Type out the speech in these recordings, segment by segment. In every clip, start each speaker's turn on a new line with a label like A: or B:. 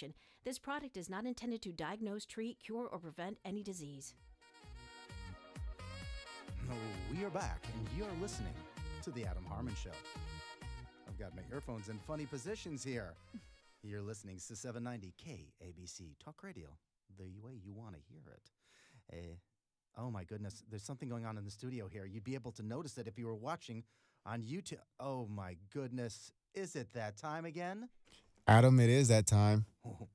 A: introduction. This product is not intended to diagnose, treat, cure, or prevent any disease.
B: We are back, and you're listening to The Adam Harman Show. I've got my earphones in funny positions here. You're listening to 790 KABC Talk Radio, the way you want to hear it. Oh, my goodness. There's something going on in the studio here. You'd be able to notice it if you were watching on YouTube. Oh, my goodness. Is it that time again?
C: Adam, it is that time.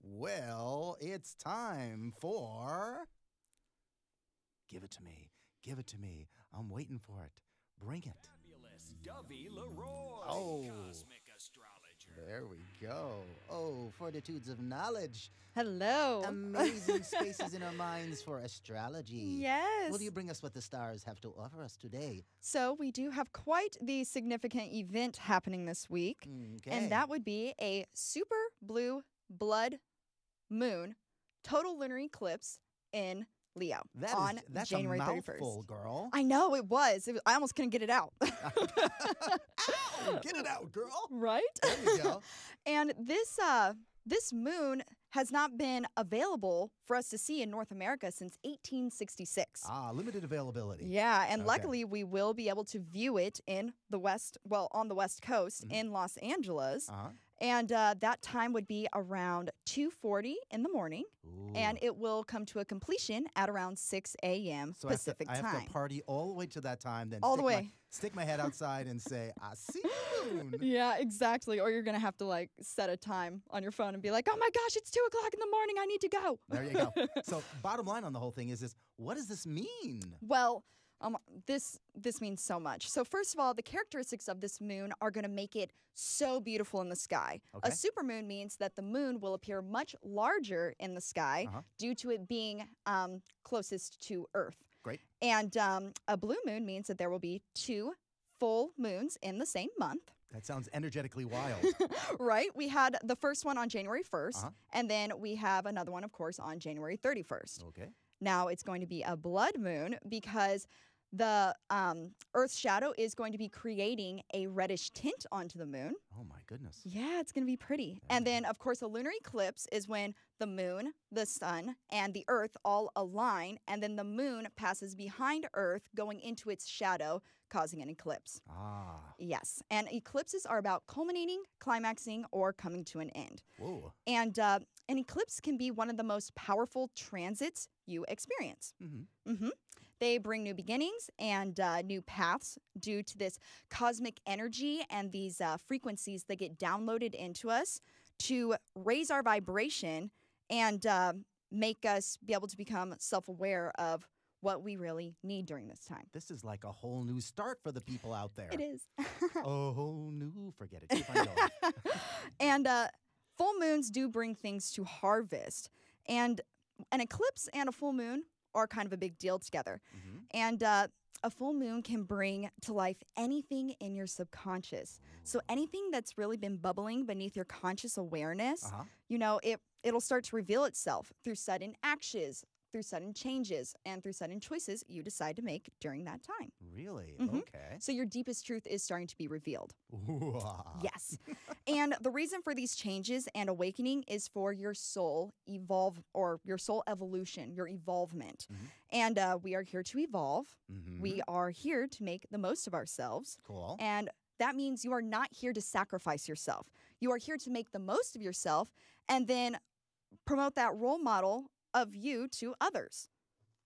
B: Well, it's time for... Give it to me. Give it to me. I'm waiting for it. Bring it.
D: Fabulous Dovie Leroy,
B: Oh.
D: Cosmic Astrologer.
B: There we go. Oh, fortitudes of knowledge.
E: Hello.
B: Amazing spaces in our minds for astrology.
E: Yes.
B: Will you bring us what the stars have to offer us today?
E: So we do have quite the significant event happening this week,
B: Okay.
E: and that would be a super blue blood moon total lunar eclipse in Leo on
B: that's
E: January
B: a
E: 31st.
B: mouthful, girl.
E: I know it was. I almost couldn't get it out.
B: Ow, get it out, girl.
E: Right?
B: There you go.
E: And this moon has not been available for us to see in North America since 1866.
B: Ah, limited availability.
E: Yeah, and
B: Okay.
E: luckily we will be able to view it in the West, well, on the West Coast in Los Angeles.
B: Uh-huh.
E: And that time would be around 2:40 in the morning,
B: Ooh.
E: and it will come to a completion at around 6 a.m.
B: So
E: Pacific
B: I have
E: time.
B: to party all the way to that time, then
E: All the
B: stick
E: way.
B: my head outside and say, I see the moon.
E: Yeah, exactly. Or you're going to have to like set a time on your phone and be like, oh my gosh, it's 2 o'clock in the morning. I need to go.
B: There you go. So bottom line on the whole thing is what does this mean?
E: Well, this means so much. So first of all, the characteristics of this moon are going to make it so beautiful in the sky.
B: Okay.
E: A supermoon means that the moon will appear much larger in the sky
B: Uh-huh.
E: due to it being closest to Earth.
B: Great.
E: And a blue moon means that there will be 2 full moons in the same month.
B: That sounds energetically wild.
E: Right? We had the first one on January 1st,
B: Uh-huh.
E: and then we have another one, of course, on January 31st.
B: Okay.
E: Now it's going to be a blood moon because the Earth's shadow is going to be creating a reddish tint onto the moon.
B: Oh, my goodness.
E: Yeah, it's going to be pretty. And then, of course, a lunar eclipse is when the moon, the sun, and the Earth all align, and then the moon passes behind Earth, going into its shadow, causing an eclipse.
B: Ah.
E: Yes, and eclipses are about culminating, climaxing, or coming to an end.
B: Whoa.
E: And an eclipse can be one of the most powerful transits you experience.
B: Mm-hmm.
E: They bring new beginnings and new paths due to this cosmic energy and these frequencies that get downloaded into us to raise our vibration and make us be able to become self-aware of what we really need during this time.
B: This is like a whole new start for the people out there.
E: It is.
B: A whole new, forget it. Keep on going.
E: And full moons do bring things to harvest. And an eclipse and a full moon are kind of a big deal together.
B: Mhm.
E: And a full moon can bring to life anything in your subconscious. So anything that's really been bubbling beneath your conscious awareness,
B: Uh-huh.
E: you know, it'll start to reveal itself through sudden actions, through sudden changes, and through sudden choices you decide to make during that time.
B: Really?
E: Mhm.
B: Okay.
E: So your deepest truth is starting to be revealed.
B: Ooh-ah.
E: Yes. And the reason for these changes and awakening is for your soul your soul evolution, your evolvement.
B: Mhm.
E: And we are here to evolve.
B: Mhm.
E: We are here to make the most of ourselves.
B: Cool.
E: And that means you are not here to sacrifice yourself. You are here to make the most of yourself and then promote that role model of you to others.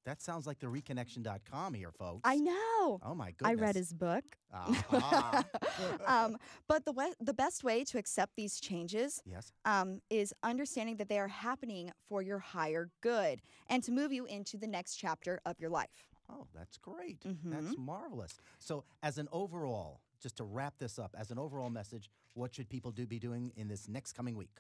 B: That sounds like the reconnection.com here, folks.
E: I know.
B: Oh, my goodness.
E: I read his book.
B: Ah.
E: But the best way to accept these changes
B: Yes.
E: is understanding that they are happening for your higher good and to move you into the next chapter of your life.
B: Oh, that's great.
E: Mhm.
B: That's marvelous. So as an overall, just to wrap this up, as an overall message, what should people be doing in this next coming week?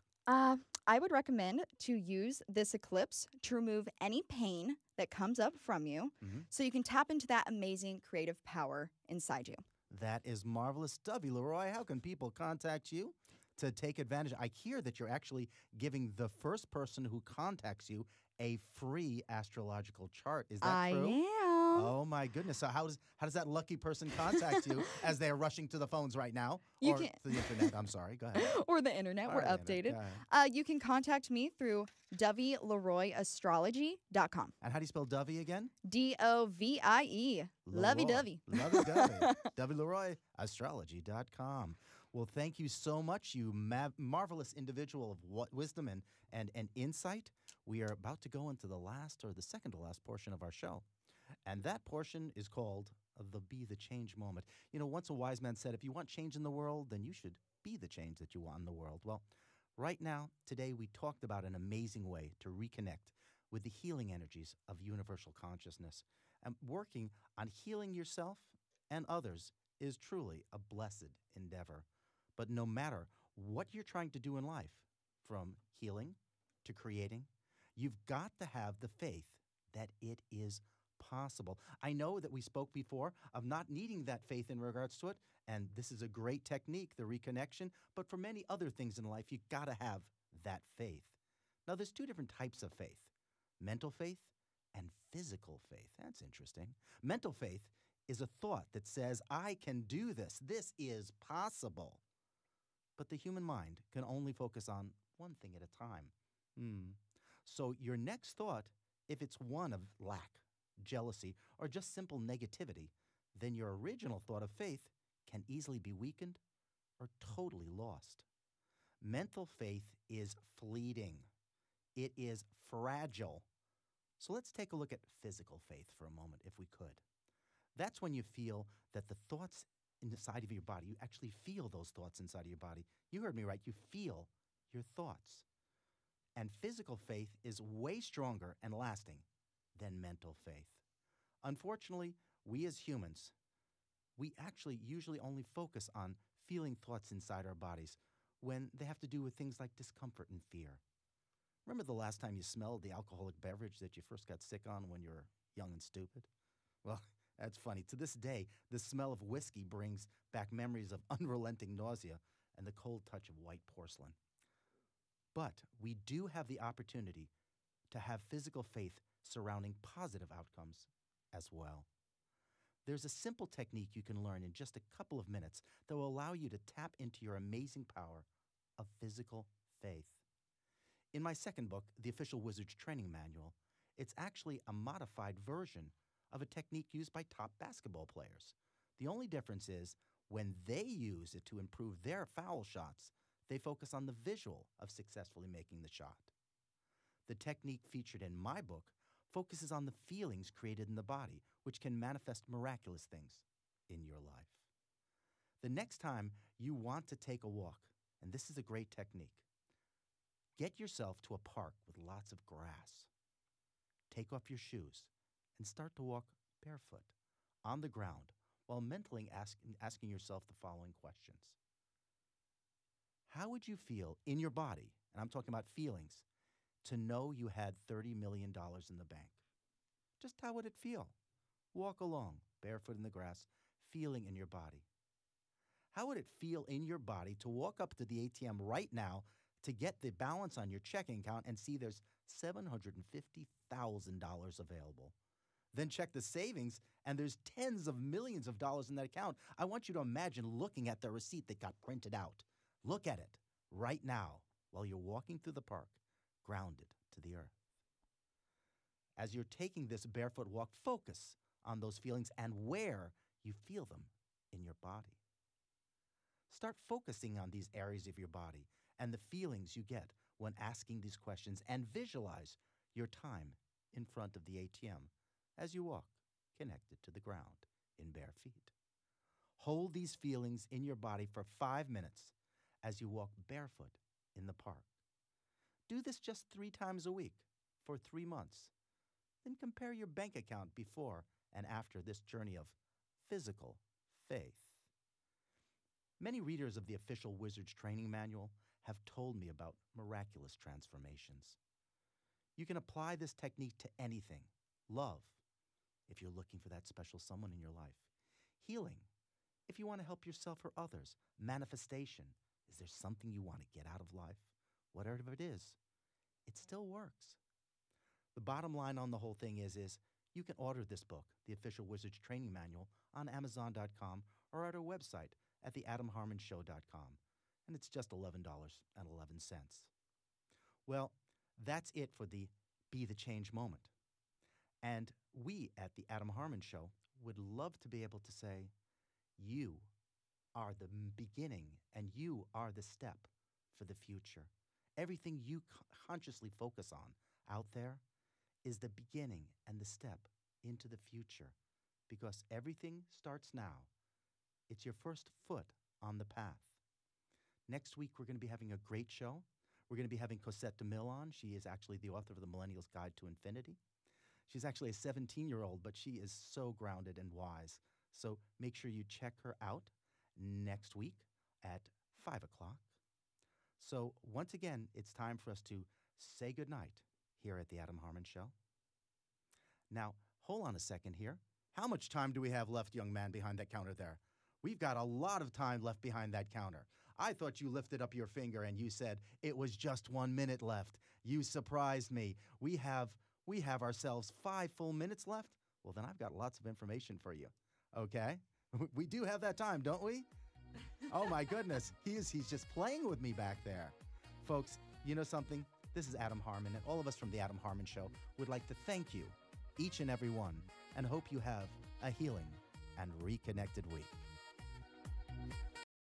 E: I would recommend to use this eclipse to remove any pain that comes up from you
B: Mhm.
E: so you can tap into that amazing creative power inside you.
B: That is marvelous. Dovie Leroy, how can people contact you to take advantage? I hear that you're actually giving the first person who contacts you a free astrological chart. Is that
E: I
B: true?
E: am.
B: Oh my goodness! So how does that lucky person contact you as they are rushing to the phones right now,
E: You
B: or
E: can-
B: to the internet? I'm sorry. Go ahead.
E: or the internet.
B: Or
E: We're
B: the internet,
E: updated.
B: go ahead.
E: You can contact me through Dovie Leroy Astrology.com.
B: And how do you spell Dovie again?
E: Dovie. Lovey
B: Leroy.
E: dovey.
B: Lovey dovey. Dovie Leroy, astrology.com. Well, thank you so much, you marvelous individual of wisdom and insight. We are about to go into the last or the second to last portion of our show. And that portion is called the Be the Change moment. You know, once a wise man said, if you want change in the world, then you should be the change that you want in the world. Well, right now, today, we talked about an amazing way to reconnect with the healing energies of universal consciousness. And working on healing yourself and others is truly a blessed endeavor. But no matter what you're trying to do in life, from healing to creating, you've got to have the faith that it is possible. I know that we spoke before of not needing that faith in regards to it, and this is a great technique, the reconnection, but for many other things in life, you've got to have that faith. Now, there's two different types of faith, mental faith and physical faith. That's interesting. Mental faith is a thought that says, I can do this. This is possible. But the human mind can only focus on one thing at a time. So your next thought, if it's one of lack, jealousy, or just simple negativity, then your original thought of faith can easily be weakened or totally lost. Mental faith is fleeting. It is fragile. So let's take a look at physical faith for a moment, if we could. That's when you feel that the thoughts inside of your body, you actually feel those thoughts inside of your body. You heard me right. You feel your thoughts. And physical faith is way stronger and lasting than mental faith. Unfortunately, we as humans, we actually usually only focus on feeling thoughts inside our bodies when they have to do with things like discomfort and fear. Remember the last time you smelled the alcoholic beverage that you first got sick on when you were young and stupid? Well, that's funny. To this day, the smell of whiskey brings back memories of unrelenting nausea and the cold touch of white porcelain. But we do have the opportunity to have physical faith surrounding positive outcomes as well. There's a simple technique you can learn in just a couple of minutes that will allow you to tap into your amazing power of physical faith. In my second book, The Official Wizard's Training Manual, it's actually a modified version of a technique used by top basketball players. The only difference is when they use it to improve their foul shots, they focus on the visual of successfully making the shot. The technique featured in my book focuses on the feelings created in the body, which can manifest miraculous things in your life. The next time you want to take a walk, and this is a great technique, get yourself to a park with lots of grass. Take off your shoes and start to walk barefoot on the ground while mentally asking yourself the following questions. How would you feel in your body, and I'm talking about feelings, to know you had $30 million in the bank? Just how would it feel? Walk along, barefoot in the grass, feeling in your body. How would it feel in your body to walk up to the ATM right now to get the balance on your checking account and see there's $750,000 available? Then check the savings, and there's tens of millions of dollars in that account. I want you to imagine looking at the receipt that got printed out. Look at it right now while you're walking through the park, grounded to the earth. As you're taking this barefoot walk, focus on those feelings and where you feel them in your body. Start focusing on these areas of your body and the feelings you get when asking these questions, and visualize your time in front of the ATM as you walk connected to the ground in bare feet. Hold these feelings in your body for 5 minutes as you walk barefoot in the park. Do this just 3 times a week for 3 months. Then compare your bank account before and after this journey of physical faith. Many readers of the Official Wizard's Training Manual have told me about miraculous transformations. You can apply this technique to anything. Love, if you're looking for that special someone in your life. Healing, if you want to help yourself or others. Manifestation, is there something you want to get out of life? Whatever it is, it still works. The bottom line on the whole thing is You can order this book, The Official Wizard's Training Manual, on Amazon.com or at our website at theadamharmonshow.com. And it's just $11.11. Well, that's it for the Be the Change moment. And we at the Adam Harman Show would love to be able to say, you are the beginning and you are the step for the future. Everything you consciously focus on out there is the beginning and the step into the future, because everything starts now. It's your first foot on the path. Next week, we're going to be having a great show. We're going to be having Cosette DeMille on. She is actually the author of The Millennial's Guide to Infinity. She's actually a 17-year-old, but she is so grounded and wise. So make sure you check her out next week at 5 o'clock. So once again, it's time for us to say goodnight here at the Adam Harman Show. Now, hold on a second here. How much time do we have left, young man behind that counter there? We've got a lot of time left behind that counter. I thought you lifted up your finger and you said it was just 1 minute left. You surprised me. We have ourselves 5 full minutes left. Well, then I've got lots of information for you. Okay? We do have that time, don't we? Oh my goodness. He's just playing with me back there. Folks, you know something? This is Adam Harman, and all of us from the Adam Harman Show would like to thank you, each and every one, and hope you have a healing and reconnected week.